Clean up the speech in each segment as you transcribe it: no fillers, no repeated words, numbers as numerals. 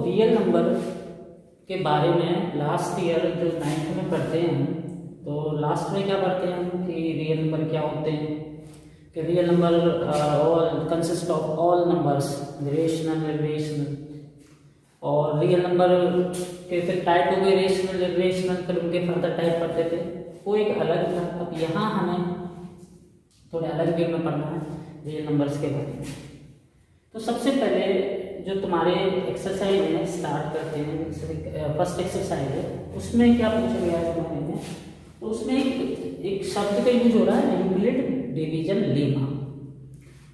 Real number के बारे में लास्ट ईयर जो 9th में पढ़ते हैं तो लास्ट में क्या पढ़ते हैं हम कि रियल नंबर क्या होते हैं, कि real number all consist of all numbers rational irrational, और रियल नंबर के फिर टाइप हो गए रेशनल इरेशनल, फिर उनके फर्दर टाइप पढ़ते थे, वो एक अलग था। अब यहाँ हमें थोड़े अलग वे में पढ़ना है रियल नंबर्स के बारे में। तो सबसे पहले जो तुम्हारे एक्सरसाइज है स्टार्ट करते हैं, फर्स्ट एक्सरसाइज है, उसमें क्या पूछा गया है तुम्हारे में, तो उसमें एक शब्द का यूज हो रहा है यूक्लिड डिवीजन लेमा।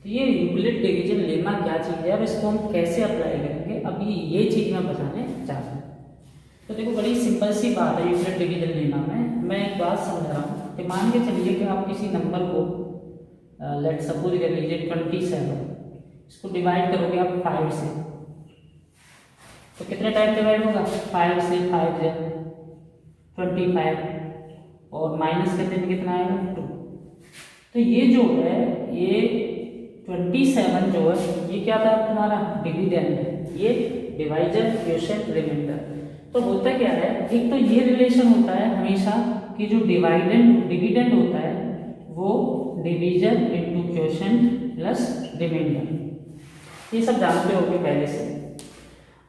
तो ये यूक्लिड डिवीजन लेमा क्या चीज़ है, अब इसको हम कैसे अप्लाई करेंगे, अभी ये चीज़ मैं बताने चाहता हूँ। तो देखो बड़ी सिंपल सी बात है यूक्लिड डिवीजन लेमा में। मैं एक बात समझा रहा हूँ कि मान के चलिए कि आप किसी नंबर को लेट सपोज कर लीजिए 27, इसको डिवाइड करोगे आप 5 से, तो कितने टाइम डिवाइड होगा, 5 से 5 से 25, और माइनस करने में कितना आएगा 2। तो ये जो है ये 27 जो है ये क्या था तुम्हारा डिविडेंड, ये डिवाइजर क्वोशिएंट रिमाइंडर। तो होता क्या है, एक तो ये रिलेशन होता है हमेशा कि जो डिविडेंड होता है वो division into quotient plus remainder, ये सब जानते होंगे पहले से।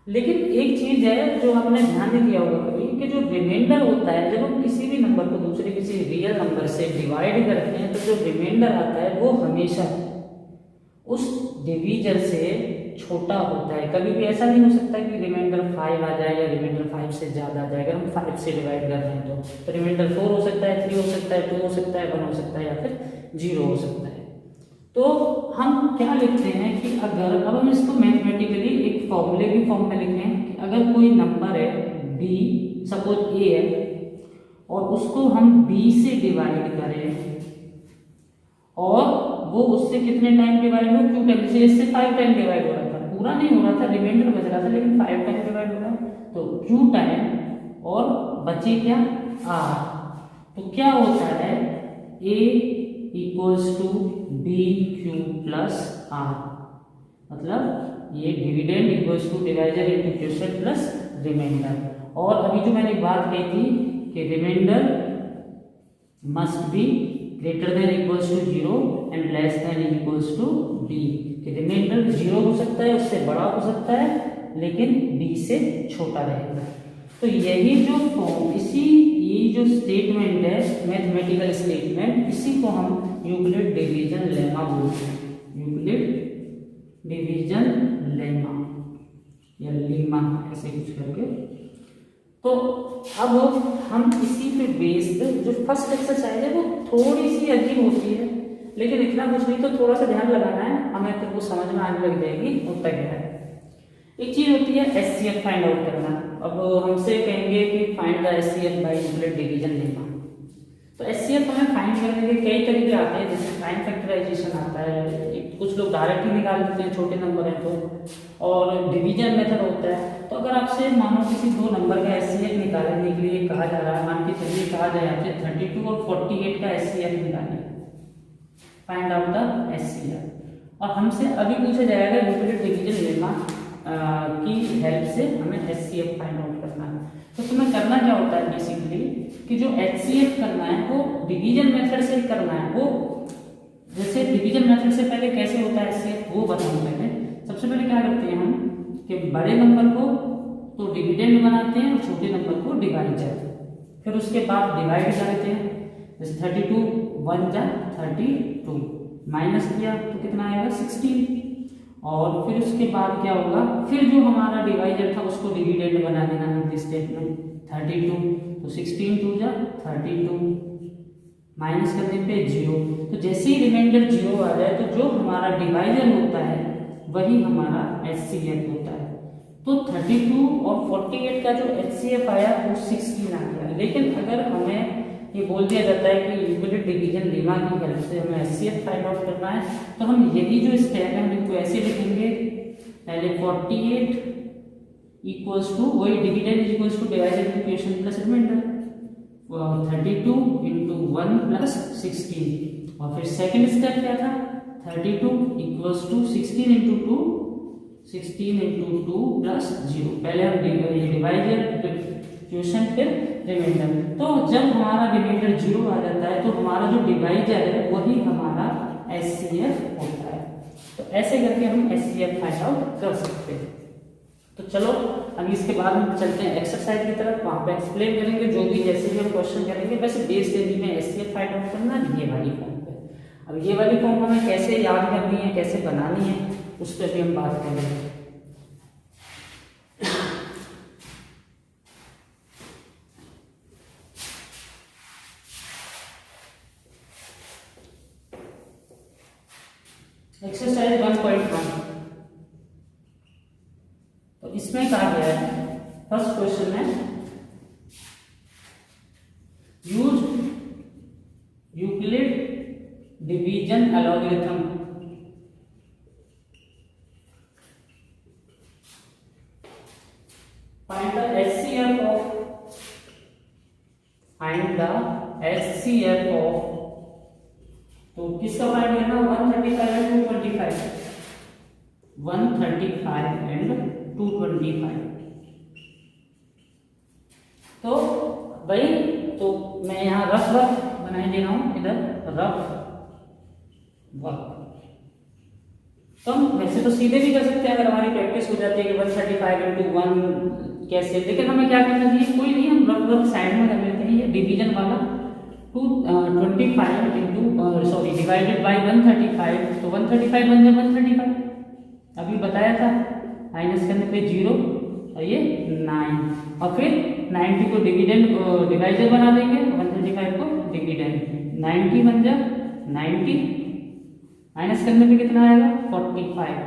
लेकिन एक चीज है जो आपने ध्यान नहीं दिया होगा कभी, कि जो रिमाइंडर होता है जब हम किसी भी नंबर को दूसरे किसी रियल नंबर से डिवाइड करते हैं तो जो रिमाइंडर आता है वो हमेशा उस डिवीजन से छोटा होता है। कभी भी ऐसा नहीं हो सकता कि रिमाइंडर 5 आ जाए या रिमाइंडर 5 से ज़्यादा आ जाए। अगर हम 5 से डिवाइड कर रहे हैं तो रिमाइंडर 4 हो सकता है, 3 हो सकता है, 2 हो सकता है, 1 हो सकता है या फिर 0 हो सकता है। तो हम क्या लिखते हैं कि अगर, अब हम इसको मैथमेटिकली एक फॉर्मूले की फॉर्म में लिखें कि अगर कोई नंबर है b, सपोज a है, और उसको हम b से डिवाइड करें और वो उससे कितने टाइम डिवाइड हो, क्यों टाइम, जैसे इससे 5 टाइम डिवाइड हो रहा था, पूरा नहीं हो रहा था, रिमाइंडर बच रहा था, लेकिन 5 टाइम डिवाइड हो रहा है, तो q टाइम और बचे क्या r। तो क्या होता है a equals to B Q plus R, मतलब ये dividend equals to divisor into quotient plus remainder. और अभी जो मैंने बात कही थी कि remainder must be greater than equals to 0 and less than equals to b, कि रिमाइंडर 0 हो सकता है, उससे बड़ा हो सकता है, लेकिन b से छोटा रहेगा। तो यही जो फॉर्म, ये जो स्टेटमेंट है मैथमेटिकल स्टेटमेंट, इसी को हम यूक्लिड डिवीजन लेमा बोलते हैं, यूक्लिड डिवीजन लेमा या लीमा ऐसे कुछ करके। तो अब हम इसी पे बेस्ड जो फर्स्ट एक्सरसाइज है वो थोड़ी सी अजीब होती है, लेकिन इतना कुछ नहीं, तो थोड़ा सा ध्यान लगाना है हमें, तो वो समझ में आने लग जाएगी होता क्या है। एक चीज होती है एचसीएफ फाइंड आउट करना। अब हमसे कहेंगे कि find the HCF by Euclid division lemma. तो एचसीएफ हमें फाइंड करने के कई तरीके आते हैं, जैसे टाइम फैक्टराइजेशन आता है, कुछ लोग डायरेक्टली निकाल लेते हैं, छोटे नंबर हैं तो, और डिवीजन मेथड होता है। तो अगर आपसे मानो किसी दो नंबर का एचसीएफ निकालने के लिए कहा जा रहा है, मान के चलिए कहा जाए आपसे 32 और 48 का एचसीएफ निकालिए, फाइंड आउट द एचसीएफ, और हमसे अभी पूछा जाएगा यूक्लिड डिवीजन लेमा की हेल्प से हमें एचसीएफ फाइंड आउट करना है। तो तुम्हें करना क्या होता है बेसिकली कि जो एचसीएफ करना है वो डिवीजन मेथड से करना है। वो जैसे डिवीजन मेथड से पहले कैसे होता है एचसीएफ वो बताऊं। पहले सबसे पहले क्या करते हैं हम कि बड़े नंबर को तो डिविडेंड बनाते हैं और छोटे नंबर को डिवाइजर, फिर उसके बाद डिवाइड करते हैं। जैसे 32 1 जा 32, माइनस किया तो कितना आएगा 16, और फिर उसके बाद क्या होगा, फिर जो हमारा डिवाइजर था उसको डिविडेंड बना देना है स्टेटमेंट 32, तो 16 2 जा 32, माइनस करने पे 0। तो जैसे ही रिमाइंडर 0 आ जाए तो जो हमारा डिवाइजर होता है वही हमारा एचसीएफ होता है। तो 32 और 48 का जो एचसीएफ आया वो 16 आ गया। लेकिन अगर हमें ये बोल दिया जाता है कि यूक्लिड डिवीजन लेमा की हेल्प से हमें एचसीएफ फाइंड आउट करना है, तो हम यही जो स्टेप है हम इनको ऐसे लिखेंगे, पहले 48 इक्वल्स टू वही dividend equals to divisor into quotient plus remainder, 32 into 1 plus 16, और फिर सेकंड स्टेप क्या था 32 equals to 16 into 2 16 into 2 plus 0। पहले हम डिवाइजर, क्वेश्चन, फिर रिमाइंडर। तो जब हमारा रिमाइंडर 0 आ जाता है तो हमारा जो डिवाइजर है वही हमारा HCF होता है। तो ऐसे करके हम HCF फाइंड आउट कर सकते हैं। तो चलो अभी इसके बाद हम चलते हैं एक्सरसाइज की तरफ, वहाँ पे एक्सप्लेन करेंगे जो भी जैसे भी हम क्वेश्चन करेंगे। वैसे बेस डेली में HCF फाइंड आउट करना ये वाली फॉर्म पे। अब ये वाली फॉर्म हमें कैसे याद करनी है, कैसे बनानी है, उस पर भी हम बात करेंगे। एक्सरसाइज 1.1, तो इसमें कहा गया है, फर्स्ट क्वेश्चन है use Euclid division algorithm. Find the HCF of, तो किसका फाइंड करना, 135 एंड 225, 135 एंड 225। तो भाई तो मैं यहाँ रफ बनाए दे रहा हूँ, इधर रफ वर्क। तो हम वैसे तो सीधे भी कर सकते हैं अगर हमारी प्रैक्टिस हो जाती है कि 135 इंटू 1 कैसे, लेकिन हमें क्या करना चाहिए, कोई नहीं, हम रफ साइड में कर लेते हैं। ये डिवीजन वाला 225 इंटू सॉरी डिवाइडेड बाई 135, तो 135 बन जाए 135, अभी बताया था। माइनस करने पे 0 और ये 9, और फिर 90 को डिवाइजर बना देंगे, 135 को डिविडेंड, 90 बन जाए 90, माइनस करने पे कितना आएगा 45,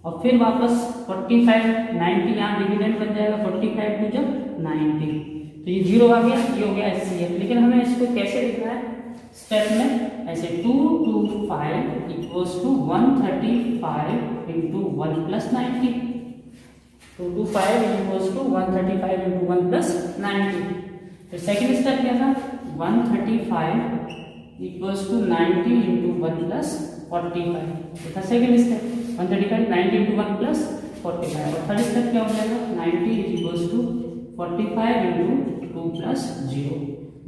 और फिर वापस 45 90 यहाँ डिविडेंड बन जाएगा, 45 टू जब 90, तो ये 0 आ गया, ये हो गया HCF। लेकिन हमें इसको कैसे लिखना है स्टेप में, ऐसे 225 equals to 135 into 1 plus 90, 225 equals to 135 into 1 plus 90। फिर सेकेंड स्टेप क्या था, 135 इक्वल्स टू 90 इंटू 1 प्लस 45, ये था सेकेंड स्टेप। 135 90 इंटू 1 प्लस 45, और थर्ड स्टेप क्या हो जाएगा, 90 इक्वल्स टू 45 इंटू 2 प्लस 0।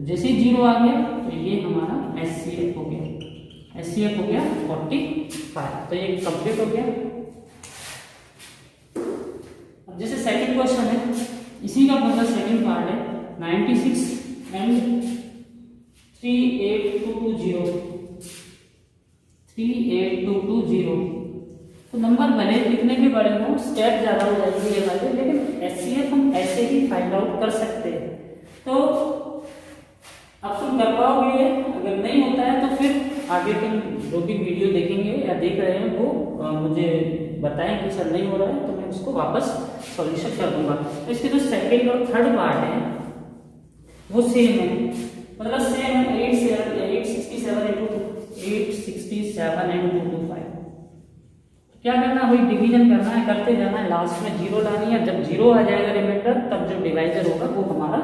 जैसे ही 0 आ गया तो ये हमारा HCF हो गया, HCF हो गया 45। तो ये कंप्लीट हो गया। अब जैसे सेकंड क्वेश्चन है, इसी का मतलब सेकंड पार्ट है, 96 एंड 38220, 38220। तो नंबर भले कितने भी बड़े हों, स्टेप ज़्यादा हो जाएंगे ये वाले, लेकिन HCF हम ऐसे ही फाइंड आउट कर सकते हैं। तो अब तुम कर पाओगे, अगर नहीं होता है तो फिर आगे तुम जो भी वीडियो देखेंगे या देख रहे हैं वो मुझे बताएं कि सर नहीं हो रहा है, तो मैं उसको वापस सॉल्यूशन कर दूंगा। तो इसके जो सेकेंड और थर्ड पार्ट है वो सेम है, मतलब सेम है, 867 एंड 225। क्या करना, वही डिवीजन करना है, करते जाना है, लास्ट में 0 लानी है। जब 0 आ जाएगा रिमाइंडर, तब जो डिवाइजर होगा वो हमारा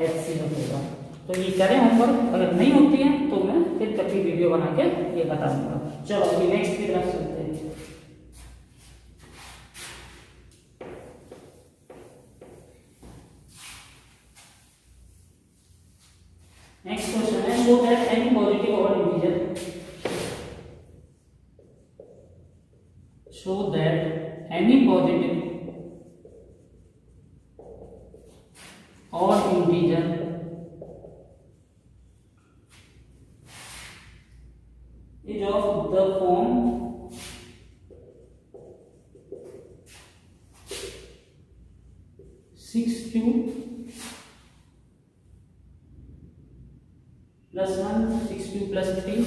HCF होगा। तो ये करें होमवर्क, अगर नहीं होती है तो मैं फिर कभी वीडियो बना के ये बता दूंगा। चलो अभी नेक्स्ट की तरफ चलते हैं। नेक्स्ट क्वेश्चन है, show that any positive odd integer, show that any positive odd integer is of the form 6q plus 1, 6q plus 3,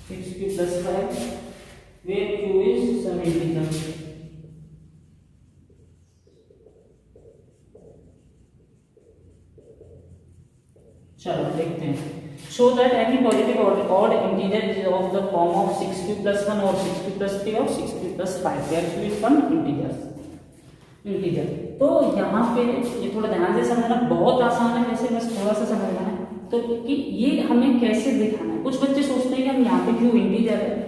6q plus 5, where q is some integer। चलो देखते हैं। Show that any positive odd integer is of the form of 6q plus 1 और 6q plus 3 और 6q plus 5, where q is some integer. तो यहाँ पे ये थोड़ा ध्यान से समझना, बहुत आसान है वैसे, बस थोड़ा सा समझना है। तो कि ये हमें कैसे दिखाना है। कुछ बच्चे सोचते हैं कि हम यहाँ पे क्यों इंटीजर है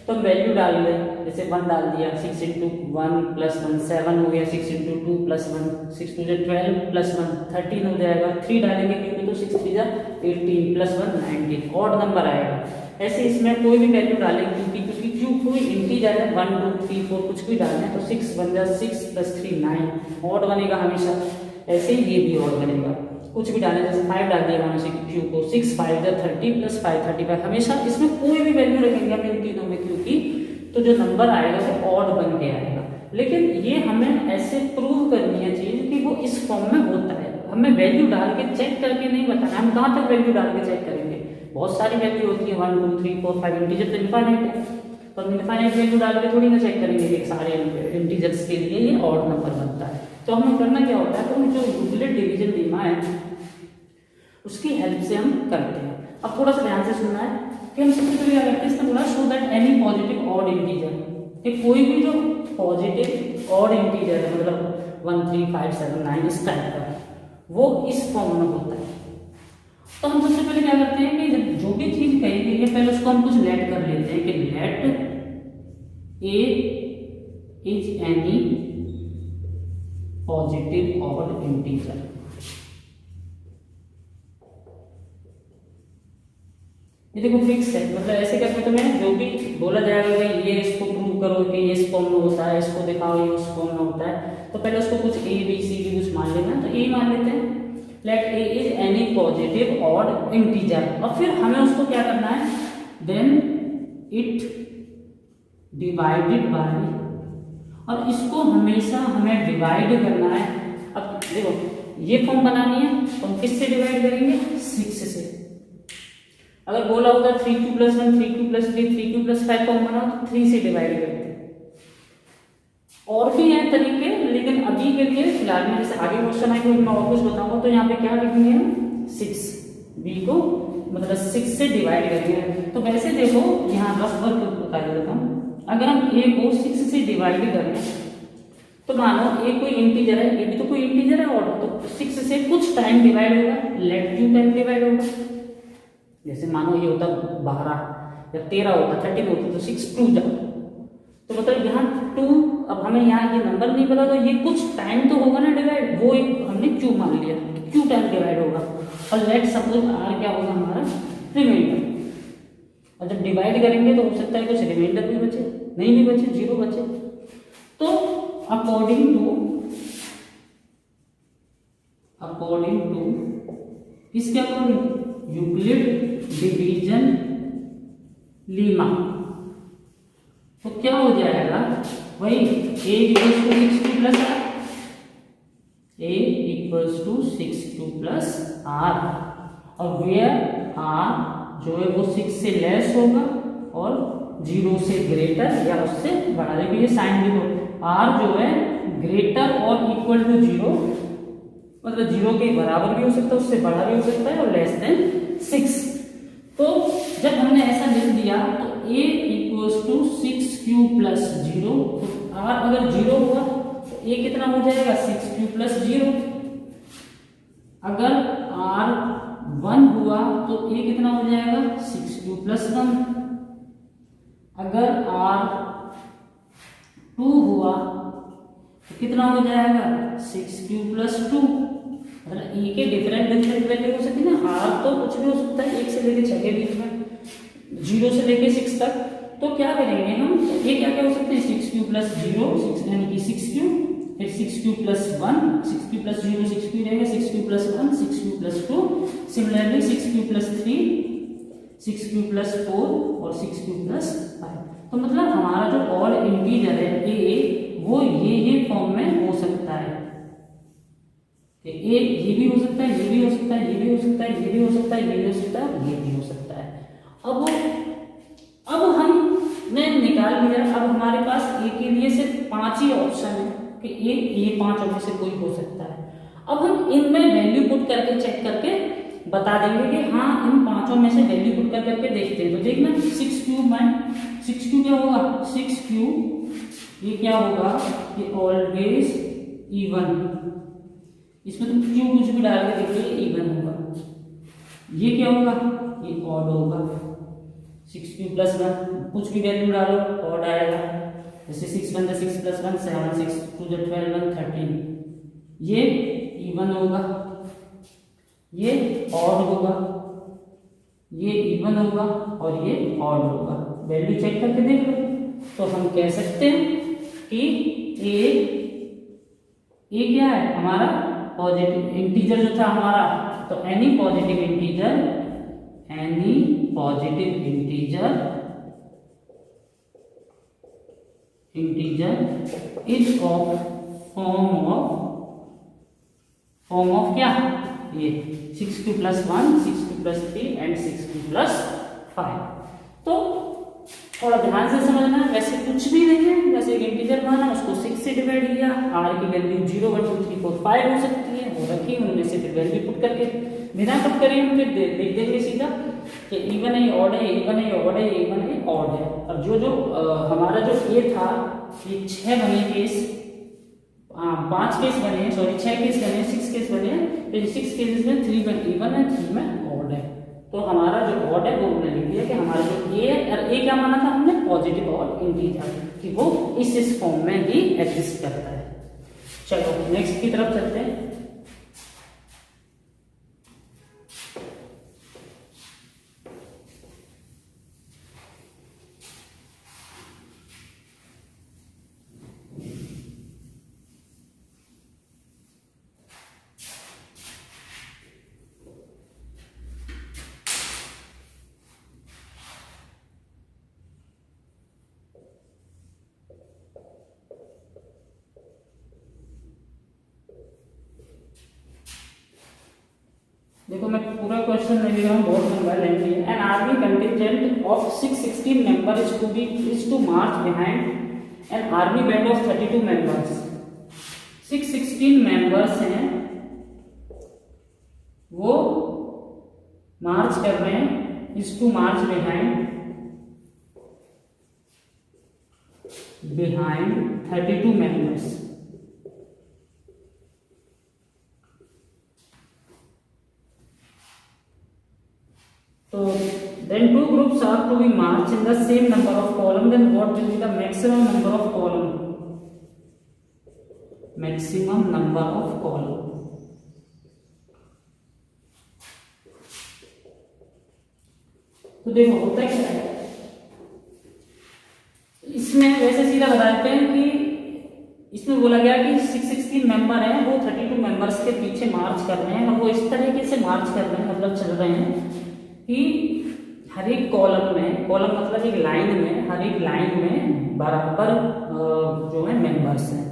तो हम वैल्यू डाल दें, जैसे 1 डाल दिया, 6 इंटू 1 प्लस 1 7 हो गया, 6 इंटू 2 प्लस 1 6 टू 12 प्लस 1 13 हो जाएगा, 3 डालेंगे क्योंकि तो 6 3 18 प्लस 1 19 ऑड नंबर आएगा। ऐसे इसमें कोई भी वैल्यू डालेंगे क्योंकि क्यों कोई इंटीजर है 1 2 3 4 कुछ भी डालना है तो 6 बन जा 6 प्लस 3 9 ऑड बनेगा हमेशा। ऐसे ही ये भी ऑड बनेगा, कुछ भी डालें जैसे 5 डाल दिया वहाँ से क्यू को 6 5 30 प्लस 5 35 हमेशा इसमें कोई भी वैल्यू रखेंगे हम इन तीनों में क्योंकि तो जो नंबर आएगा वो ऑड बन के आएगा। लेकिन ये हमें ऐसे प्रूव करनी है चीज कि वो इस फॉर्म में होता है, हमें वैल्यू डाल के चेक करके नहीं बताना। हम कहाँ तक वैल्यू डाल के चेक करेंगे, बहुत सारी वैल्यू होती है 1 2 3 4 5 इंटीजर तो इनफाइनाइट है, तो इनफाइनाइट वैल्यू डाल के थोड़ी ना चेक करेंगे कि सारे इंटीजर्स के लिए ये ऑड नंबर बनता है। तो हमें करना क्या होता है, तो जो यूक्लिड डिवीजन लेमा है उसकी हेल्प से हम करते हैं। अब थोड़ा सा ध्यान से सुनना है कि हम सबसे पहले क्या करते हैं, इसमें बोला show that any positive odd integer, कि कोई भी जो पॉजिटिव ऑड इंटीजर है मतलब 1 3 5 7 9 इस टाइप का वो इस फॉर्म में होता है। तो हम सबसे पहले क्या करते हैं कि जब जो भी चीज कही गई है पहले उसको हम कुछ लेट कर लेते हैं कि let A is any positive odd integer. ये देखो फिक्स है, मतलब ऐसे करके तुम्हें जो भी बोला जाएगा भाई ये इसको प्रूव करो कि ये इस फॉर्म में होता है, इसको दिखाओ ये उस फॉर्म में होता है, तो पहले उसको कुछ ए बी सी डी कुछ मान लेना। तो ए मान लेते हैं let A is any positive odd integer, और फिर हमें उसको क्या करना है, देन इट डिवाइडेड बाय, और इसको हमेशा हमें डिवाइड करना है। अब देखो ये फॉर्म बनानी है तो हम किससे डिवाइड करेंगे, 6 से। अगर बोला होता 3q plus 1 3q plus 3 3q plus 5 form बनाओ तो 3 से डिवाइड करते हैं। और भी हैं तरीके, लेकिन अभी के लिए फिलहाल में जैसे आगे क्वेश्चन आएगा मैं और कुछ बताऊंगा तो यहाँ पे क्या लिखेंगे हम 6 b को मतलब 6 से डिवाइड करेंगे। तो वैसे देखो यहाँ रफ वर्क बता देता हूँ, अगर हम a को 6 से डिवाइड करें तो मानो a कोई इंटीजर है, a भी तो कोई इंटीजर है, और तो 6 से कुछ टाइम डिवाइड होगा, लेट q टाइम डिवाइड होगा। जैसे मानो ये होता 12 या 13 होता 13 होता तो 6 2 जा, तो मतलब यहाँ 2, अब हमें यहाँ ये नंबर नहीं पता तो ये कुछ टाइम तो होगा ना डिवाइड, वो एक हमने q मान लिया, q टाइम डिवाइड होगा। और लेट सपोज r क्या होगा हमारा रिमाइंडर, और जब डिवाइड करेंगे तो हो सकता है कुछ रिमाइंडर भी बचे, नहीं भी बचे, 0 बचे। तो अकॉर्डिंग टू किसके अकॉर्डिंग, यूक्लिड डिवीजन लीमा, तो क्या हो जाएगा वही a equals to 6q plus r, a equals to 6q plus r, और वेयर r जो है वो 6 से लेस होगा और 0 से ग्रेटर या उससे बड़ा। देखिए ये साइन भी दो, r जो है ग्रेटर और इक्वल टू 0 मतलब 0 के बराबर भी हो सकता है, उससे बड़ा भी हो सकता है, और लेस देन 6। तो जब हमने ऐसा लिख दिया तो a equals to 6q plus 0, तो r अगर 0 हुआ तो a कितना हो जाएगा 6q प्लस 0, अगर r 1 हुआ तो a कितना हो जाएगा 6q प्लस 1, अगर r 2 हुआ तो कितना हो जाएगा 6q प्लस 2। मतलब e के डिफरेंट वैल्यू हो सकती है ना, r तो कुछ भी हो सकता है 1 से लेके 6 के बीच में, 0 से लेके 6 तक। तो क्या करेंगे हम, ये क्या क्या हो सकते हैं 6q प्लस 0 6 यानी कि 6q, फिर 6q plus 1 6q plus 0 6q रहेगा, 6q plus 1 6q plus 2, similarly 6q plus 3 6q plus 4 और 6q प्लस 5। तो मतलब हमारा जो ऑड इंटीजर है a वो ये फॉर्म में हो सकता है, ये भी हो सकता है, ये भी हो सकता है, ये भी हो सकता है, ये भी हो सकता है, ये भी हो सकता है, ये भी हो सकता है। अब हमने निकाल लिया, अब हमारे पास ए के लिए सिर्फ 5 ही ऑप्शन है कि ये 5 में से कोई हो सकता है। अब हम इनमें वैल्यू पुट करके चेक करके बता देंगे कि हाँ इन 5 में से वैल्यू पुट करके देखते हैं। तो देखना 6q क्या होगा 6q, ये क्या होगा ये ऑलवेज इवन, इसमें तुम क्यू कुछ भी डाल के देखो ये इवन होगा। ये क्या होगा, ये ऑड होगा। 6 क्यूब प्लस 1, कुछ भी वैल्यू डालो ऑड आएगा। जैसे 6 1 6 प्लस 1 7, 6 2 12 1 13, ये इवन होगा, ये ऑड होगा, ये इवन होगा और ये ऑड होगा। वैल्यू चेक करके देख लो। तो हम कह सकते हैं कि ए क्या है हमारा पॉजिटिव इंटीजर जो था हमारा, तो any positive integer is of form of क्या, ये 6 2 प्लस 1 6 2 प्लस 3 एंड 6 2 प्लस 5। तो थोड़ा ध्यान से समझना है, वैसे कुछ भी नहीं है, जैसे एक इंटीजर माना उसको 6 से डिवाइड किया, r की वैल्यू 0 1 2 3 4 5 हो सकती है, वो रखी, उनमें से फिर वैल्यू पुट करके बिना कट करे हम फिर लिख देंगे सीधा कि इवन है ऑड है, इवन है ऑड है, इवन है ऑड है। और जो हमारा जो ए था, ये 6 बने केस, 5 केस बने, सॉरी 6 केस बने, 6 केस बने, तो 6 केसेस में 3 में इवन है, 3 में ऑड है। तो हमारा जो ऑड है वो हमने लिख दिया कि हमारा जो ए है, और ए क्या माना था हमने, पॉजिटिव और इंटीजर, कि वो इस फॉर्म में ही एग्जिस्ट करता है। चलो नेक्स्ट की तरफ चलते हैं। देखो मैं पूरा क्वेश्चन नहीं लिख रहा हूँ, बहुत लंबा लेंथी है। An army contingent of 616 member is to march behind an army band of 32 members. 616 members हैं, वो मार्च कर रहे हैं, is to march behind 32 members. So then two groups are to be marched in the same number of column, then what will be the maximum number of column? Maximum number of column. तो देखो होता क्या है इसमें, वैसे सीधा बता देते हैं कि इसमें बोला गया कि 616 मेंबर हैं, वो 32 मेंबर्स के पीछे मार्च कर रहे हैं, और वो इस तरीके से मार्च कर रहे हैं, मतलब चल रहे हैं कि हर एक कॉलम में, कॉलम मतलब एक लाइन में, हर एक लाइन में बराबर जो है मेंबर्स हैं।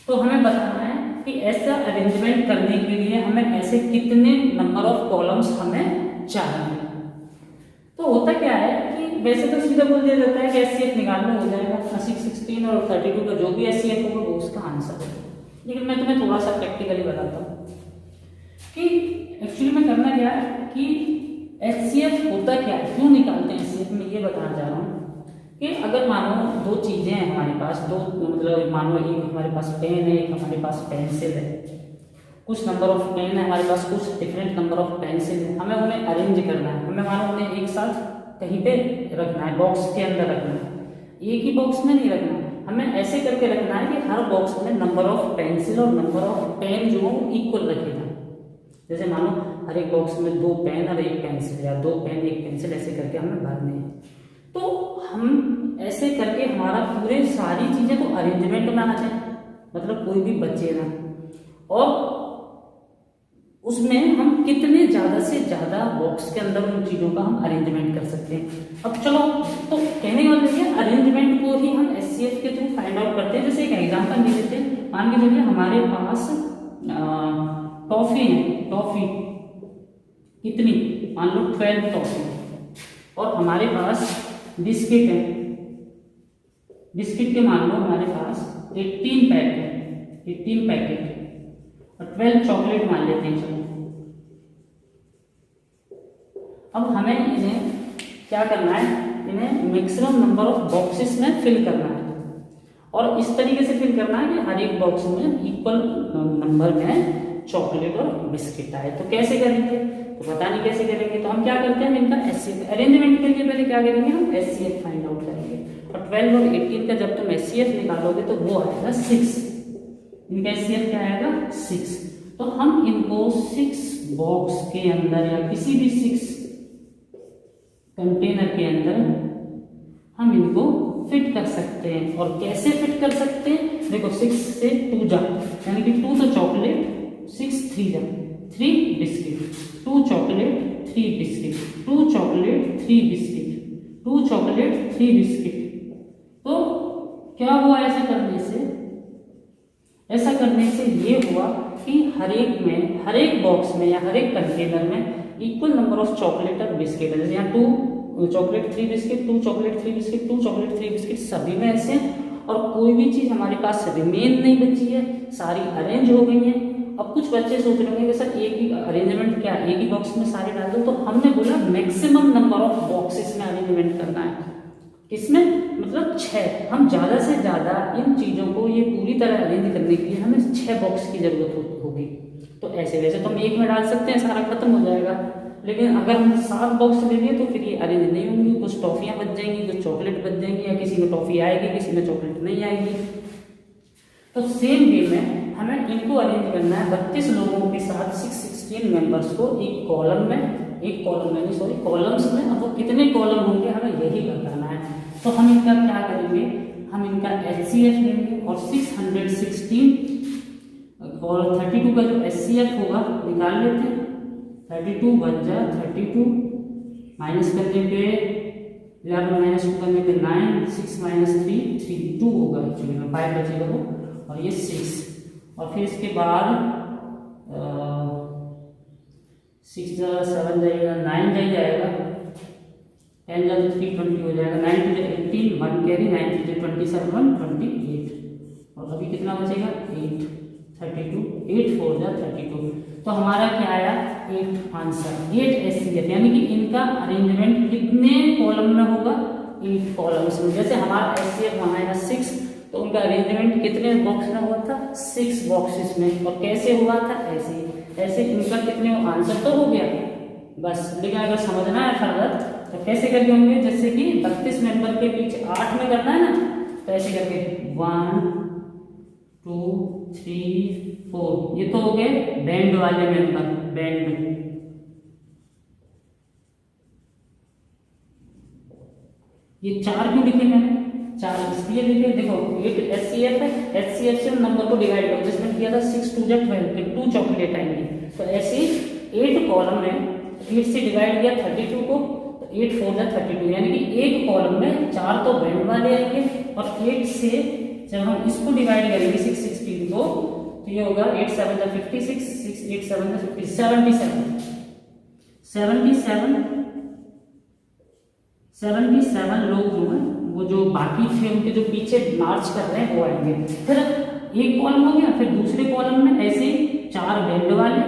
तो हमें बताना है कि ऐसा अरेंजमेंट करने के लिए हमें ऐसे कितने नंबर ऑफ कॉलम्स हमें चाहिए। तो होता क्या है कि वैसे तो सीधा बोल दिया जाता है कि एचसीएफ निकालना हो जाएगा, 616 और 32 का जो भी एचसीएफ होगा वो उसका आंसर है। लेकिन मैं तुम्हें थोड़ा सा प्रैक्टिकली बताता हूँ कि एक्चुअली में करना क्या है कि एचसीएफ होता क्या है, क्यों निकालते हैं एचसीएफ में, ये बताना चाह रहा हूँ कि अगर मानो दो चीजें हैं हमारे पास, दो मतलब मानो एक हमारे पास पेन है, एक हमारे पास पेंसिल है, कुछ नंबर ऑफ पेन है हमारे पास, कुछ डिफरेंट नंबर ऑफ पेंसिल है, हमें उन्हें अरेंज करना है, हमें मानो उन्हें एक साथ कहीं पे रखना है, बॉक्स के अंदर रखना है, एक ही बॉक्स में नहीं रखना है, हमें ऐसे करके रखना है कि हर बॉक्स में नंबर ऑफ पेंसिल और नंबर ऑफ पेन जो हो इक्वल रखेगा। जैसे मानो हर एक बॉक्स में 2 पेन और 1 पेंसिल, या 2 पेन 1 पेंसिल, ऐसे करके हमें भरने हैं। तो हम ऐसे करके हमारा पूरे सारी चीजें तो अरेंजमेंट में आ जाए, मतलब कोई भी बचे ना, और उसमें हम कितने ज्यादा से ज्यादा बॉक्स के अंदर उन चीजों का हम अरेंजमेंट कर सकते हैं। अब चलो, तो कहने का मतलब ये अरेंजमेंट को ही हम एचसीएफ के थ्रू फाइंड आउट करते हैं। जैसे एक एग्जांपल ले लेते हैं, मान के चलिए हमारे पास टॉफी है, टॉफी कितनी, मान लो 12 टॉफी, और हमारे पास बिस्किट है, बिस्किट के मान लो हमारे पास 18 पैकेट और 12 चॉकलेट मान लेते हैं। चलो अब हमें इन्हें क्या करना है, इन्हें मैक्सिमम नंबर ऑफ बॉक्सेस में फिल करना है, और इस तरीके से फिल करना है कि हर एक बॉक्स में इक्वल नंबर में चॉकलेट और बिस्किट आए। तो कैसे करेंगे, तो पता नहीं कैसे करेंगे। तो हम क्या करते हैं, इनका एचसीएफ अरेंजमेंट के लिए पहले क्या करेंगे, हम एचसीएफ फाइंड आउट करेंगे। और 12 और 18 का जब तुम एचसीएफ निकालोगे तो वो आएगा 6। इनका एचसीएफ क्या आएगा 6। तो हम इनको 6 बॉक्स के अंदर या किसी भी 6 कंटेनर के अंदर हम इनको फिट कर सकते हैं। और कैसे फिट कर सकते हैं, देखो 6 से 2 जा, यानी कि 2 तो चॉकलेट, 6 3 जा 3 biscuit, 2 chocolate 3 biscuit, 2 chocolate 3 biscuit, 2 chocolate 3 biscuit. तो क्या हुआ ऐसा करने से, ऐसा करने से ये हुआ कि हर एक बॉक्स में या हर एक कंटेनर में इक्वल नंबर ऑफ चॉकलेट और बिस्किट है। जैसे यहाँ 2 chocolate 3 biscuit, 2 chocolate 3 biscuit, 2 chocolate 3 biscuit, सभी में ऐसे हैं। और कोई भी चीज हमारे पास रिमेन नहीं बची है, सारी अरेंज हो गई है। अब कुछ बच्चे सोच रहे होंगे कि सर एक ही अरेंजमेंट क्या, एक ही बॉक्स में सारे डाल दो। तो हमने बोला मैक्सिमम नंबर ऑफ बॉक्सेस में अरेंजमेंट करना है। किसमें, मतलब 6। हम ज्यादा से ज्यादा इन चीजों को ये पूरी तरह अरेंज करने के लिए हमें 6 बॉक्स की जरूरत होगी। तो ऐसे वैसे तो हम एक में डाल सकते हैं, सारा खत्म हो जाएगा। लेकिन अगर हम 7 बॉक्स ले लिए तो फिर ये अरेंज नहीं होंगी, कुछ टॉफियां बच जाएंगी, कुछ चॉकलेट बच जाएंगी, या किसी में टॉफी आएगी, किसी में चॉकलेट नहीं आएगी। तो सेम वे में हमें इनको अरेंज करना है 32 लोगों के साथ 16 मेंबर्स को एक कॉलम में नहीं सॉरी कॉलम्स में। अब वो कितने कॉलम होंगे हमें यही बताना है। तो हम इनका क्या करेंगे, हम इनका एचसीएफ लेंगे और 616 और 32 का जो एचसीएफ होगा निकाल लेते हैं। 32 बन जा 32, माइनस करने पे 11 माइनस 2 करने पे 9, 6 माइनस 3 3 2 होगा एक्चुअली में, 5 बचेगा वो, और ये 6। और फिर इसके बाद 6 7 जाएगा, 9 जाएगा, 10 जा तो 320 हो जाएगा, 9 टू 18, 1 कैरी, 9 टू 27 28। और अभी कितना बचेगा 8 32, 8 4 जा 32। तो हमारा क्या आया 8 आंसर। 8 एचसीएफ, यानी कि इनका अरेंजमेंट कितने कॉलम में होगा, 8 कॉलम्स में। जैसे हमारा एचसीएफ हमारा 6, तो उनका अरेंजमेंट कितने बॉक्स में हुआ था, 6 बॉक्सेस में। और कैसे हुआ था, ऐसे इनका कितने आंसर तो हो गया बस। लेकिन अगर समझना है फर्दर तो कैसे करके होंगे, जैसे कि 32 मेंबर के बीच 8 में करना है ना, तो ऐसे करके 1 2 3 4, ये तो हो गए बैंड वाले मेंबर, बैंड में। ये 4 क्यों लिखे मैंने, 4 इसलिए लिखे, देखो 8 एचसीएफ है, एचसीएफ से नंबर को डिवाइड करो, जिसमें किया था 6 2 जा 12, फिर 2 चॉकलेट आएंगे। तो ऐसे 8 कॉलम में 8 से डिवाइड किया 32 को, तो 8 4 जा 32, यानी कि एक कॉलम में 4 तो बैंड वाले आएंगे। और 8 से जब हम इसको डिवाइड करेंगे 6 16 को, तो ये होगा 8 7 जा 56, 6 8 7 जा 50, 77 लोग जो हैं वो जो बाकी थे उनके जो पीछे मार्च कर रहे हैं वो आएंगे। फिर एक कॉलम हो गया, फिर दूसरे कॉलम में ऐसे ही 4 बैंड वाले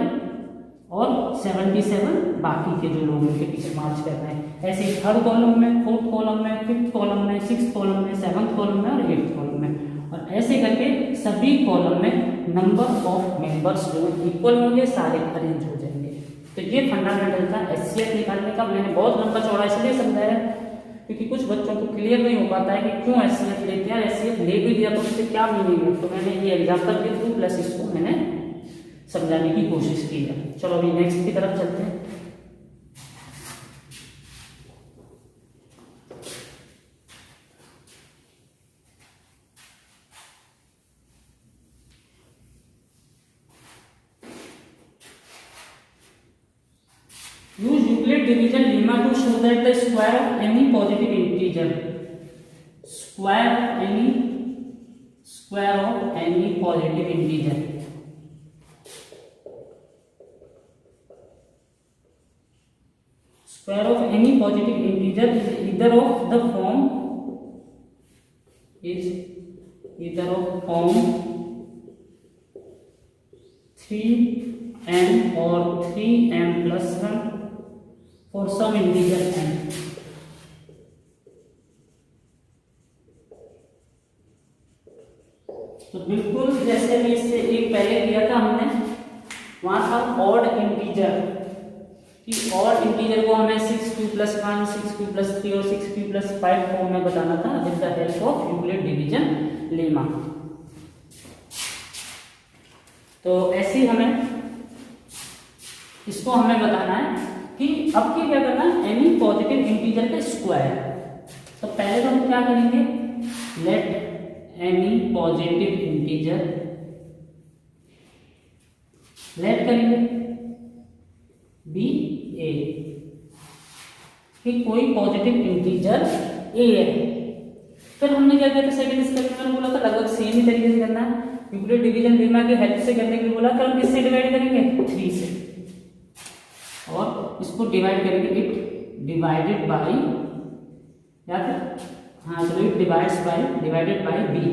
और 77 बाकी के जो लोग उनके पीछे मार्च कर रहे हैं। ऐसे ही 3rd कॉलम में, 4th कॉलम में, 5th कॉलम में, 6th कॉलम में, 7th कॉलम में और 8th कॉलम में। और ऐसे करके सभी कॉलम में नंबर ऑफ मेंबर्स जो इक्वल होंगे, सारे अरेंज हो जाएंगे। तो ये फंडामेंटल था एचसीएफ निकालने का। मैंने बहुत लंबा चौड़ा इसलिए समझाया क्योंकि कुछ बच्चों को क्लियर नहीं हो पाता है कि क्यों एचसीएफ लेते हैं, एचसीएफ ले भी दिया तो उससे क्या मीनिंग है। तो मैंने ये एग्जाम्पल के थ्रू प्लस इसको मैंने समझाने की कोशिश की है। चलो अभी नेक्स्ट की तरफ चलते हैं। Use Euclid division lemma to show that the square of any positive integer, square of any positive integer, square of any positive integer is either of the form 3m or 3m plus 1 for some integer n। तो बिल्कुल जैसे भी इससे एक पहले दिया था हमने वहाँ था ऑड इंटीजर, कि ऑड इंटीजर को हमें 6q+1, 6q+3 और 6q+5 फॉर्म में बताना था with the help of Euclid division lemma. तो ऐसे ही हमें इसको हमें बताना है कि अब की क्या करना है, एनी पॉजिटिव इंटीजर का स्क्वायर। तो पहले तो हम क्या करेंगे, let any positive integer, let करेंगे बी ए, कि कोई पॉजिटिव इंटीजर ए है। फिर हमने क्या किया था सेकंड स्टेप में, बोला था लगभग सेम ही तरीके से करना है, यूक्लिड डिवीजन लेमा की हेल्प से करने के लिए बोला। फिर हम किससे डिवाइड करेंगे, 3 से, और इसको डिवाइड करेंगे इट डिवाइडेड बाई, या फिर हाँ चलो it divides by, divided by B,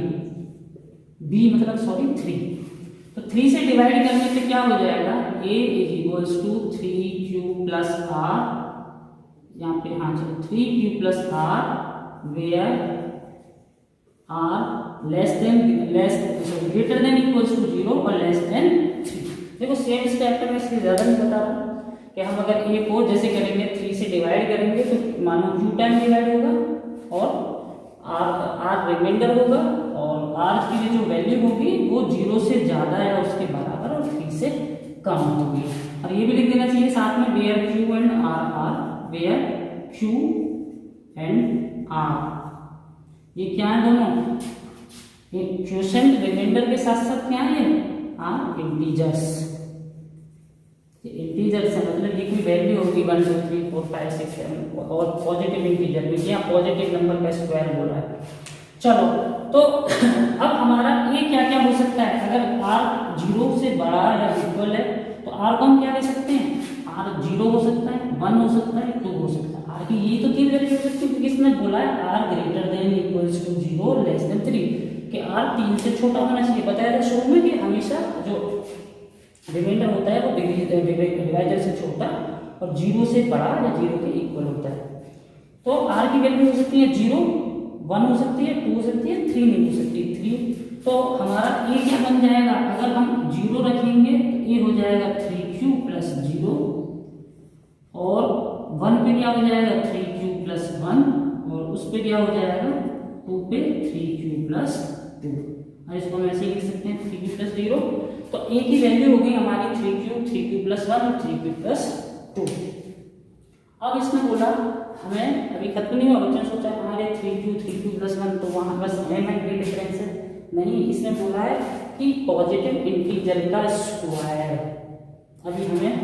B मतलब सॉरी 3। तो 3 से डिवाइड करने से क्या हो जाएगा, a इज 3q+r, यहाँ पे हाँ चलो 3q+r where r greater than equals to 0 और लेस देन 3। देखो सेम स्टेप में इसलिए ज्यादा नहीं बता रहा कि हम अगर a को जैसे करेंगे 3 से डिवाइड करेंगे तो मानो q टाइम डिवाइड होगा और r रिमाइंडर होगा, और r की जो वैल्यू होगी वो 0 से ज्यादा या उसके बराबर और 3 से कम होगी। और ये भी लिख देना चाहिए साथ में, where q and r are, where q and r, ये क्या है दोनों, ये क्वोशिएंट रिमाइंडर के साथ साथ क्या है, आर इंटीजर्स, इंटीजर्स है मतलब ये कोई वैल्यू होगी 1 2 3 4 5 6 7 और पॉजिटिव इंटीजर में या पॉजिटिव नंबर का स्क्वायर बोल रहा है। चलो तो अब हमारा ये क्या क्या हो सकता है, अगर r 0 से बड़ा या इक्वल है तो r को हम क्या ले सकते हैं, r 0 हो सकता है, 1 हो सकता है, 2 हो सकता है। r की ये तो 3 वैल्यू हो सकती है क्योंकि इसने बोला है r greater than equals to 0 less than 3, कि r 3 से छोटा होना चाहिए। बताया था शुरू में कि हमेशा जो रिमाइंडर होता है वो डिवाइजर से छोटा और 0 से बड़ा या 0 के इक्वल होता है। तो r की वैल्यू हो सकती है 0, 1 हो सकती है, 2 हो सकती है, 3 नहीं हो सकती 3। तो हमारा ये क्या बन जाएगा, अगर हम 0 रखेंगे तो ये हो जाएगा 3q+0 और 1 पे क्या हो जाएगा 3q+1 और उस पे क्या हो जाएगा 2 पे 3q+2। और इसको हम ऐसे ही लिख सकते हैं 3q+0। तो a की वैल्यू होगी हमारी 3q+1 और 3q+2। अब इसने बोला हमें अभी खत्म नहीं हुआ, बच्चों ने सोचा हमारे 3q+1 तो वहां बस m एंड b डिफरेंस है, नहीं इसने बोला है कि पॉजिटिव इंटीजर का स्क्वायर। अभी हमें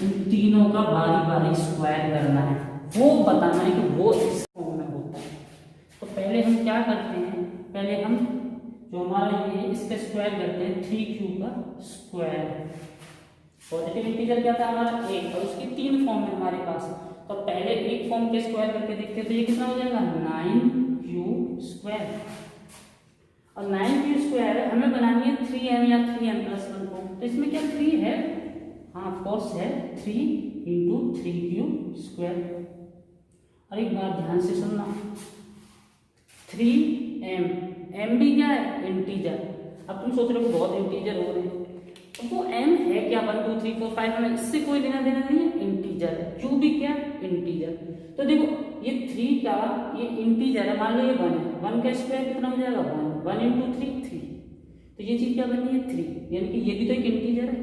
इन तीनों का बारी बारी स्क्वायर करना है, वो बताना है कि वो इस फॉर्म में होता है। तो पहले हम क्या करते हैं, पहले हम जो हमारा ये इसका स्क्वायर करते हैं 3q का स्क्वायर। पॉजिटिव इंटीजर क्या था हमारा 1 और उसकी 3 फॉर्म है हमारे पास। तो पहले एक फॉर्म के स्क्वायर करके देखते हैं तो ये कितना हो जाएगा 9q²। और 9q स्क्वायर हमें बनानी है 3m या 3m+1 फॉर्म। तो इसमें क्या 3 है, हाँ ऑफ कोर्स है 3 × 3q²। और एक बात ध्यान से सुनना, 3m, m भी क्या है इंटीजर। अब तुम सोच रहे हो बहुत इंटीजर हो रहे हैं, तो वो m है क्या 1 2 3 4 5 हमें इससे कोई लेना देना नहीं है, इंटीजर है। q भी क्या इंटीजर। तो देखो ये 3 का ये इंटीजर है, मान लो ये 1 है, 1 का स्क्वायर कितना हो जाएगा 1 × 3 3। तो ये चीज क्या बनी है 3, यानी कि ये भी तो एक इंटीजर है।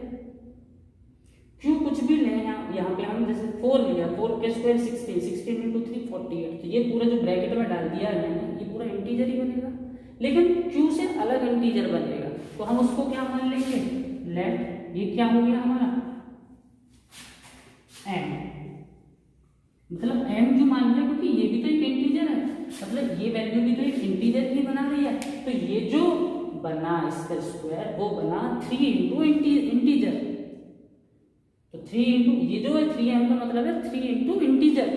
q कुछ भी लें यहाँ पे हम जैसे 4 लिया, 4 का स्क्वायर 16, 16 × 3 48। तो ये पूरा जो ब्रैकेट में डाल दिया है मैंने ये पूरा इंटीजर ही बनेगा, लेकिन q से अलग इंटीजर बनेगा तो हम उसको क्या मान लेंगे, लेट ये क्या हो गया हमारा m, मतलब m क्यों मान लिया क्योंकि ये भी तो एक इंटीजर है, मतलब ये वैल्यू भी तो एक इंटीजर ही बना रही है। तो ये जो बना इसका स्क्वायर वो बना 3 × इंटीजर। तो 3 × ये जो है 3m का मतलब है 3 × इंटीजर,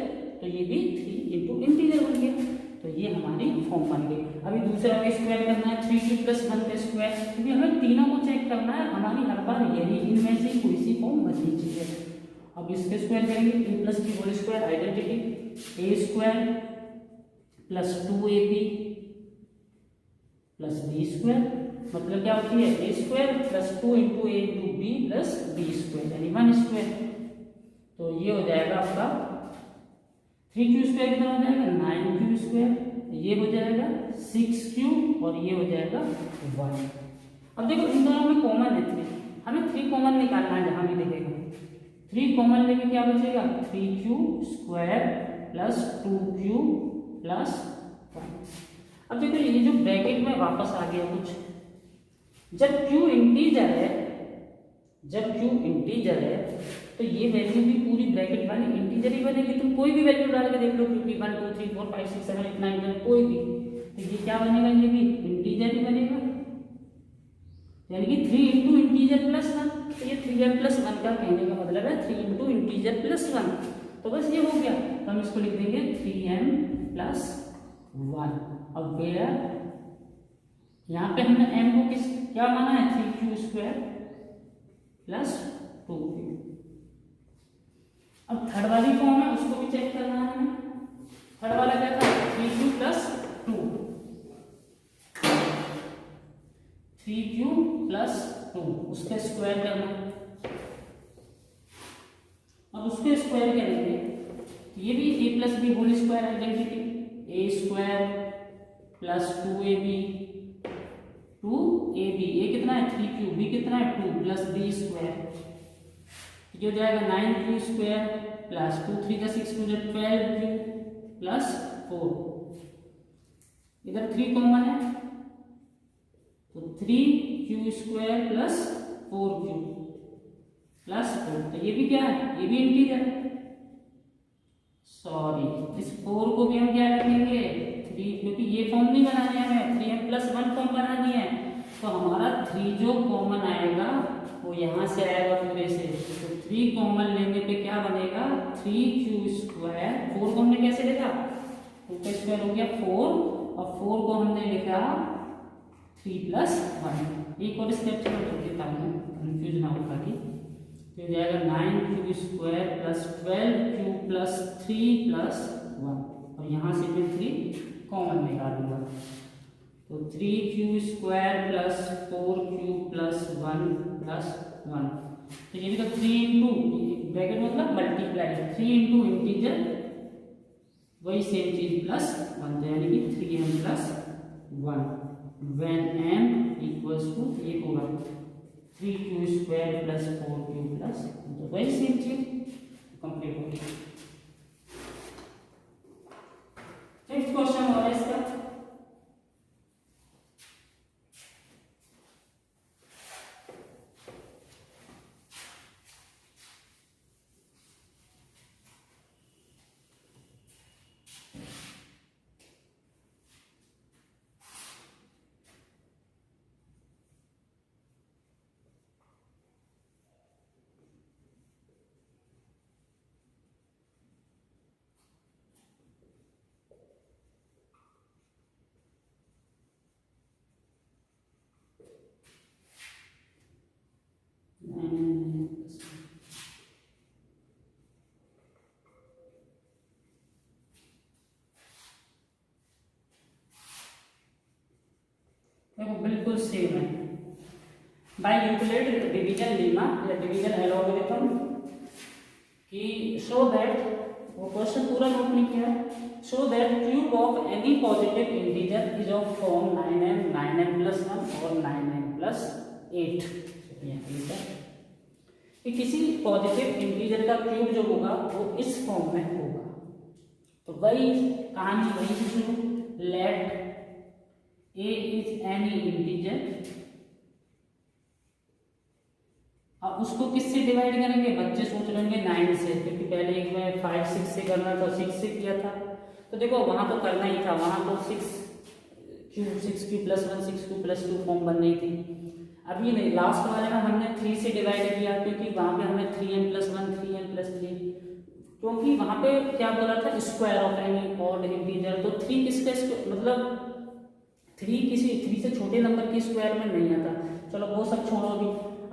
तो ये भी 3 × इंटीजर बन गया। तो ये हमारी फॉर्म बन गई। अभी दूसरा का स्क्वायर करना है 3q+1 का स्क्वायर, क्योंकि हमें तीनों को चेक करना है, हमारी हर बार यही इनमें से कोई सी फॉर्म बननी चाहिए। अब इसके स्क्वायर करेंगे 2+b² identity, a² + 2ab + b² मतलब क्या होती है a square plus 2 into a into b plus b square यानी 1 स्क्वायर। तो ये हो जाएगा आपका 3q स्क्वायर कितना हो जाएगा 9q स्क्वायर, ये हो जाएगा 6q और ये हो जाएगा 1। अब देखो इन दोनों में कॉमन है 3, हमें 3 कॉमन निकालना है जहां भी दिखेगा। 3 कॉमन लेके क्या बचेगा 3q square plus 2q plus 1। अब देखो ये जो ब्रैकेट में वापस आ गया कुछ, जब q इंटीजर है, जब q इंटीजर है तो ये वैल्यू भी पूरी ब्रैकेट वाली इंटीजर ही बनेगी। तुम कोई भी वैल्यू डाल के देख लो, क्योंकि 1 2 3 4 5 6 7 8 9 10 कोई भी, तो ये क्या बनेगा, ये भी इंटीजर ही बनेगा, यानी कि 3 इंटू इंटीजर प्लस 1। तो ये 3m प्लस 1 का कहने का मतलब है 3 इंटू इंटीजर प्लस 1। तो बस ये हो गया, तो हम इसको लिख देंगे 3m प्लस 1। अब वेयर यहाँ पे हमने m को किस क्या माना है 3q स्क्वायर प्लस 2q। अब थर्ड वाली फॉर्म है उसको भी चेक करना है हमें। थर्ड वाला क्या था 3q प्लस 2, 3q प्लस 2 उसका स्क्वायर करना है। अब उसके स्क्वायर करेंगे तो ये भी a plus B whole square identity, a square plus 2ab 2ab, ये कितना है 3q, b कितना है 2 प्लस b स्क्वायर, ये हो जाएगा 9q स्क्वायर प्लस 2 3 का 6 2 12q प्लस 4। इधर 3 कॉमन है तो 3q square plus 4q plus 4। तो ये भी क्या है, ये भी इंटीजर है। सॉरी, इस 4 को भी हम क्या रखेंगे 3, क्योंकि ये फॉर्म नहीं बनानी है हमें, 3m प्लस 1 फॉर्म बनानी है। तो हमारा 3 जो कॉमन आएगा वो यहाँ से आएगा पूरे से, तो 3 कॉमन लेने पे क्या बनेगा 3q स्क्वायर, 4 को हमने कैसे लिखा 2 का स्क्वायर हो गया 4 और 4 को हमने लिखा 3 प्लस 1। एक और स्टेप चलो कर देता हूँ कंफ्यूज ना हो ताकि, तो हो जाएगा 9q square plus 12q plus 3 plus 1 और यहाँ से मैं 3 कॉमन निकालूंगा। तो 3q square plus 4q plus 1 plus 1, तो ये भी तो 3 इंटू ब्रैकेट मतलब मल्टीप्लाई 3 इंटू इंटीजर वही सेम चीज प्लस 1, यानी कि 3m plus 1 when m equals to ये होगा 3q square plus 4q plus, तो वही सेम चीज कंप्लीट हो गई। नेक्स्ट क्वेश्चन और इसका बिल्कुल सेम है। बाय यूक्लिड डिवीजन लेमा या डिवीजन एल्गोरिथम कि शो दैट, वो क्वेश्चन पूरा नोट नहीं किया, show that cube of any positive integer is of form 9m 9m plus 1 और 9m प्लस 8। कि किसी पॉजिटिव इंटीजर का क्यूब जो होगा वो इस फॉर्म में होगा। तो वही कहानी वही से शुरू, late a is any integer, अब उसको किससे डिवाइड करेंगे, बच्चे सोच लेंगे 9 से, क्योंकि पहले एक में 5 6 से करना था, 6 से किया था। तो देखो वहां तो करना ही था, वहां तो 6q plus 1 6q plus 2 form बन रही थी। अभी नहीं, लास्ट वाले में हमने 3 से डिवाइड किया, क्योंकि वहां पे हमें 3m प्लस 1 3m प्लस 3, क्योंकि वहां पे क्या बोला था square of any odd integer, तो 3 किसका मतलब 3 किसी 3 से छोटे नंबर के स्क्वायर में नहीं आता। चलो वो सब छोड़ो अभी।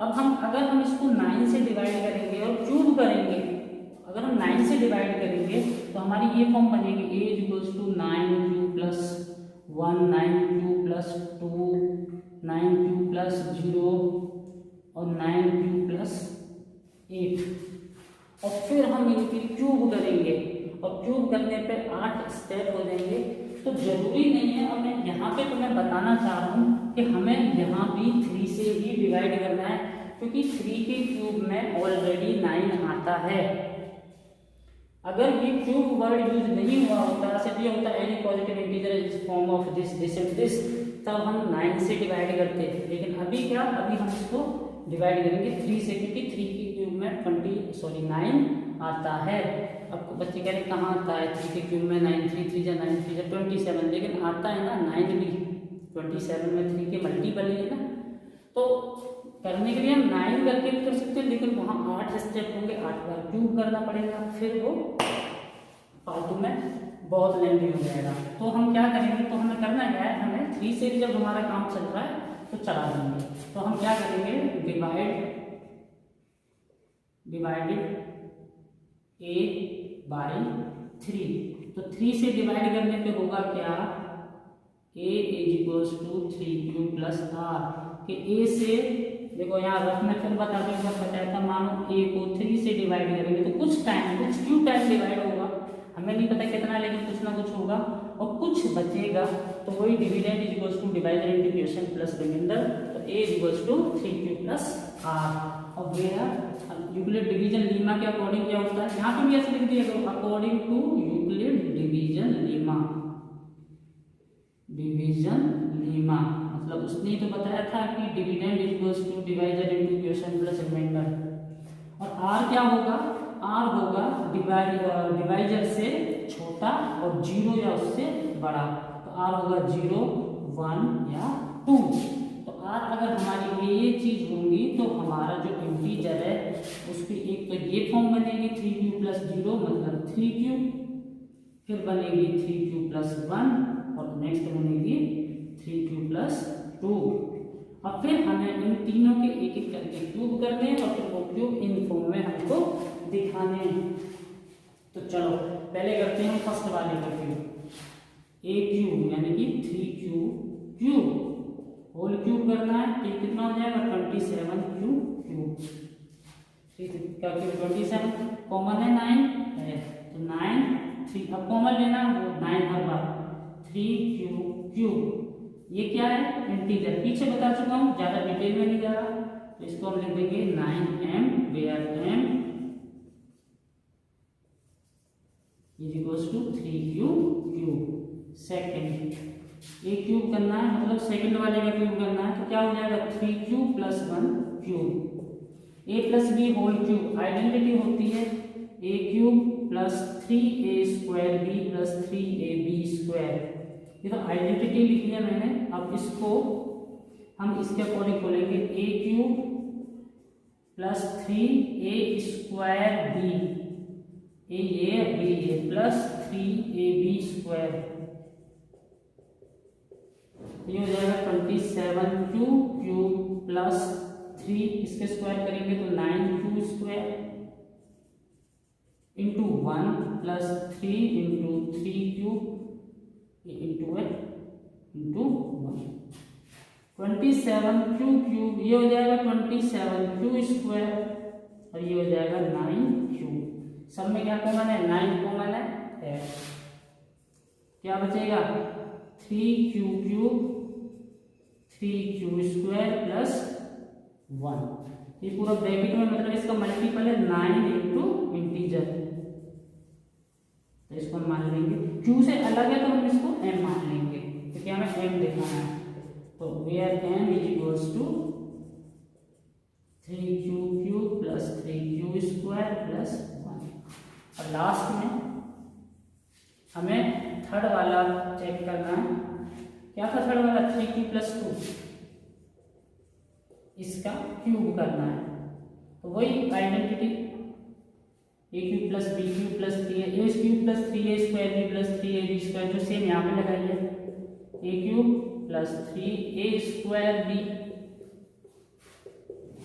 अब हम अगर हम इसको 9 से डिवाइड करेंगे और क्यूब करेंगे, अगर हम 9 से डिवाइड करेंगे तो हमारी ये फॉर्म बनेगी a equals to 9q plus 1 9q plus 2 9 plus 0 और 9 प्लस 8, और फिर हम इनकी क्यूब करेंगे और क्यूब करने पे 8 स्टेप हो जाएंगे। तो जरूरी नहीं है, अब मैं यहाँ पे तुम्हें बताना चाह रहा हूँ कि हमें यहाँ भी 3 से ही डिवाइड करना है, क्योंकि 3 के क्यूब में ऑलरेडी 9 आता है। अगर ये क्यूब वर्ड यूज नहीं हुआ होता, सिर्फ ये होता any positive integer is form of this and this, तब हम 9 से डिवाइड करते। लेकिन अभी क्या, अभी हम इसको डिवाइड करेंगे 3 से, क्योंकि 3 के क्यूब में 9 आता है। अब बच्चे कह रहे कहाँ आता है 3 के क्यूब में 9, 3 3 जा 9 3 जा 27, लेकिन आता है ना 9 भी, 27 में 3 के मल्टीपल ही है ना। तो करने के लिए हम 9 करके भी कर सकते हैं, लेकिन वहाँ 8 स्टेप होंगे, 8 बार क्यूब करना पड़ेगा, फिर वो फालतू में बहुत लेंदी हो जाएगा। तो हम क्या करेंगे, तो हमें करना क्या है, हमें 3 से भी जब हमारा काम चल रहा है तो चला देंगे। तो हम क्या करेंगे, डिवाइडेड a बाई 3। तो 3 से डिवाइड करने पे होगा क्या, a is 3q plus r, कि a से देखो यहाँ रफ में फिर बता दूंगा, बताया था, मानो a को 3 से डिवाइड करेंगे तो कुछ क्यू टाइम डिवाइड होगा, हमें नहीं पता कितना, लेकिन कुछ ना कुछ होगा और कुछ बचेगा। तो वही dividend is equals to divider into quotient plus remainder. तो a is equals to 3q plus r। और वेयर यूक्लिड डिवीजन लीमा के अकॉर्डिंग क्या होता है, यहाँ पे भी ऐसे लिख दिया करो, according to Euclid division lemma. मतलब उसने तो बताया था कि dividend is equals to divider into quotient plus remainder. और r क्या होगा, r होगा डिवाइजर से छोटा और 0 या उससे बड़ा। तो r होगा 0, 1 या 2। तो r अगर हमारी ये चीज होंगी तो हमारा जो इंटीजर है उसकी एक तो ये फॉर्म बनेगी 3q प्लस 0 मतलब 3q, फिर बनेगी 3q प्लस 1 और नेक्स्ट बनेगी 3q प्लस 2। और फिर हमें इन तीनों के एक एक करके क्यूब करने हैं और फिर वो क्यूब इन फॉर्म में हमको दिखाने हैं। तो चलो पहले करते हैं फर्स्ट वाले का क्यूब, a क्यूब यानी कि 3q क्यूब होल क्यूब करना है। तो कितना हो जाएगा 27q क्यूब, 3 का क्यूब 27, कॉमन है 9 है तो 9, 3 अब कॉमन लेना वो 9 हर बार, 3q क्यूब। ये क्या है, इंटीजर, पीछे बता चुका हूँ, ज्यादा डिटेल में नहीं जा रहा। तो इसको हम लिख देंगे 9m, where m is equals to 3q cube. Second A cube करना है, मतलब सेकंड वाले का क्यूब करना है, तो क्या हो जाएगा 3q plus 1 cube. A plus B whole cube identity होती है a cube plus 3a square b plus 3ab square. ये तो आइडेंटिटी लिखी है मैंने। अब इसको हम इसके अकॉर्डिंग खोलेंगे, a cube plus 3a square b, ये बी है, प्लस 3ab स्क्वायर, ये हो जाएगा 27q क्यूब प्लस 3, इसके स्क्वायर करेंगे तो 9q square into 1 plus 3 into 3q into 1 27q cube, ये हो जाएगा 27q स्क्वायर और ये हो जाएगा 9q। सब में क्या कॉमन है, 9 कॉमन है। क्या बचेगा 3q cube 3q square plus 1। ये पूरा ब्रैकेट में, मतलब इसका मल्टीपल है 9 इंटू इंटीजर, तो इसको हम मान लेंगे। q से अलग है तो हम इसको m मान लेंगे, क्योंकि हमें m देखना है। तो where m is equals to 3q cube plus 3q square plus 1। और लास्ट में हमें थर्ड वाला चेक करना है। क्या था थर्ड वाला, 3q प्लस 2, इसका क्यूब करना है। तो वही identity a cube plus b cube plus 3a cube plus 3a square b plus 3ab square, जो सेम यहाँ पे लगाई है, a cube plus 3a square b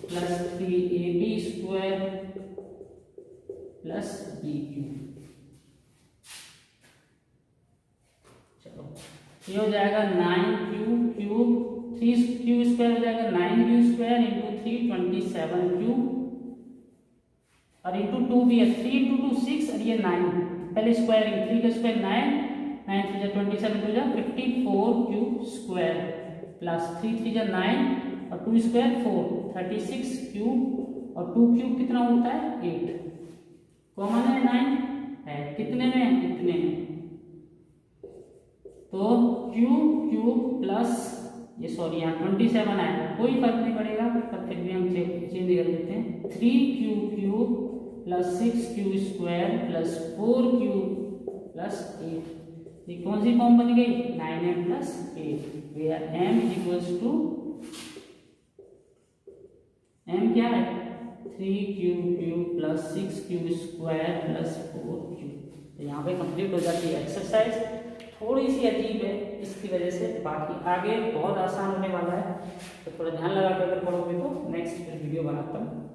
plus 3ab square plus b cube. चलो ये हो जाएगा 9q क्यूब 3 स्क्वायर हो जाएगा 9 स्क्वायर इंटू 3 27 क्यूब और इंटू 2 भी है 3 इंटू 2 6 और ये 9 पहले स्क्वायरिंग 3 का स्क्वायर 9 9 3 जा 27 2 जा 54 क्यूब स्क्वायर प्लस 3 3 जा 9 और 2 स्क्वायर 4 36 क्यूब और 2 क्यूब कितना होता है 8 कॉमन है 9 है कितने में इतने में तो क्यूब क्यूब प्लस ये सॉरी यहाँ 27 आएगा कोई फर्क नहीं पड़ेगा पर फिर भी हम चेंज कर देते हैं 3 cube cube plus 6 cube square plus 4 cube plus 8 ये कौन सी फॉर्म बन गई 9m plus 8 where m is equals to m क्या है 3 cube cube plus 6 cube square plus 4 cube तो यहाँ पे कंप्लीट हो जाती है एक्सरसाइज थोड़ी सी अजीब है इसकी वजह से बाकी आगे बहुत आसान होने वाला है तो थोड़ा ध्यान लगा कर पढ़ोगे तो नेक्स्ट वीडियो बनाता हूँ।